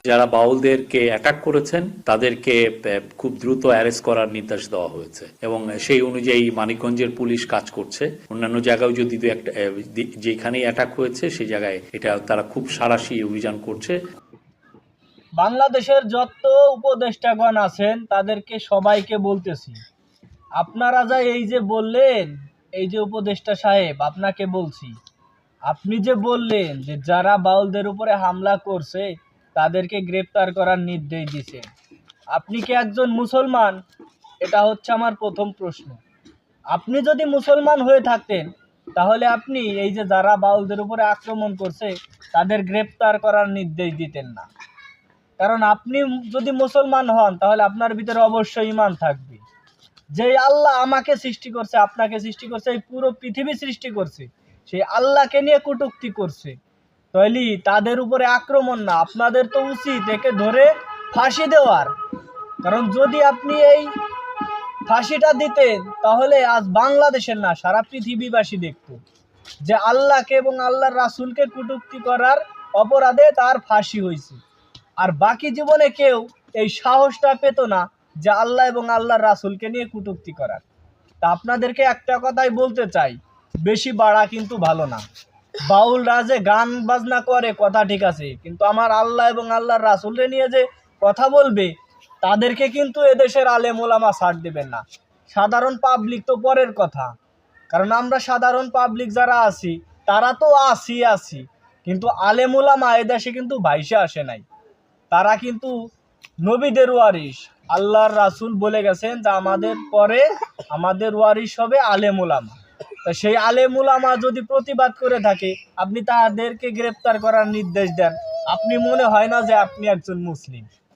যারা বাউলদেরকে অ্যাটাক করেছেন তাদেরকে খুব দ্রুত অ্যারেস্ট করার নির্দেশ দেওয়া হয়েছে এবং সেই অনুযায়ী মানিকগঞ্জের পুলিশ কাজ করছে। অন্যান্য জায়গায় যদি একটা যেখানেই অ্যাটাক হয়েছে সেই জায়গায় এটা তারা খুব সাঁড়াশি অভিযান করছে। বাংলাদেশের যত উপদেষ্টাগণ আছেন তাদেরকে সবাইকে বলতেছি, আপনারা যা এই যে বললেন, এই যে উপদেষ্টা সাহেব আপনাকে বলছি, আপনি যে বললেন যে যারা বাউলদের উপরে হামলা করছে তাদেরকে গ্রেপ্তার করার নির্দেশ দিয়েছেন, আপনি কি একজন মুসলমান? এটা হচ্ছে আমার প্রথম প্রশ্ন। আপনি যদি মুসলমান হয়ে থাকতেন তাহলে আপনি এই যে যারা বাউলদের উপরে আক্রমণ করছে তাদের গ্রেপ্তার করার নির্দেশ দিতেন না। কারণ আপনি যদি মুসলমান হন তাহলে আপনার ভিতরে অবশ্যই ঈমান থাকবে যে আল্লাহ আমাকে সৃষ্টি করছে, আপনাকে সৃষ্টি করছে, এই পুরো পৃথিবী সৃষ্টি করছে, সেই আল্লাহকে নিয়ে কটূক্তি করছে, তাহলে তাদের উপরে আক্রমণ না, আপনাদের তো উচিত একে ধরে ফাঁসি দেওয়ার। কারণ যদি আপনি এই ফাঁসিটা দিতেন তাহলে আজ বাংলাদেশের না সারা পৃথিবীবাসী দেখত যে আল্লাহকে এবং আল্লাহর রাসূলকে কটূক্তি করার অপরাধে তার ফাঁসি হয়েছে। আর বাকি জীবনে কেউ এই সাহসটা পেত না যে আল্লাহ এবং আল্লাহর রাসূলকে নিয়ে কটূক্তি করার। তা আপনাদেরকে একটা কথাই বলতে চাই, বেশি বাড়া কিন্তু ভালো না। বাউলরা যে গান বাজনা করে কথা ঠিক আছে, কিন্তু আমার আল্লাহ এবং আল্লাহর রাসূলকে নিয়ে যে কথা বলবে তাদেরকে কিন্তু এদেশের আলেম ওলামা ছাড় দেবেন না। সাধারণ পাবলিক তো পরের কথা, কারণ আমরা সাধারণ পাবলিক যারা আছি তারা তো আছি, কিন্তু আলেম ওলামা এদেশে কিন্তু ভাইসে আসে নাই। তারা কিন্তু নবীদের ওয়ারিস। আল্লাহর রাসূল বলে গেছেন যে আমাদের পরে আমাদের ওয়ারিস হবে আলেম ওলামা। তা সেই আলেম ওলামা যদি প্রতিবাদ করে থাকে, আপনি তাদেরকে গ্রেপ্তার করার নির্দেশ দেন, আপনি মনে হয় না যে আপনি একজন মুসলিম।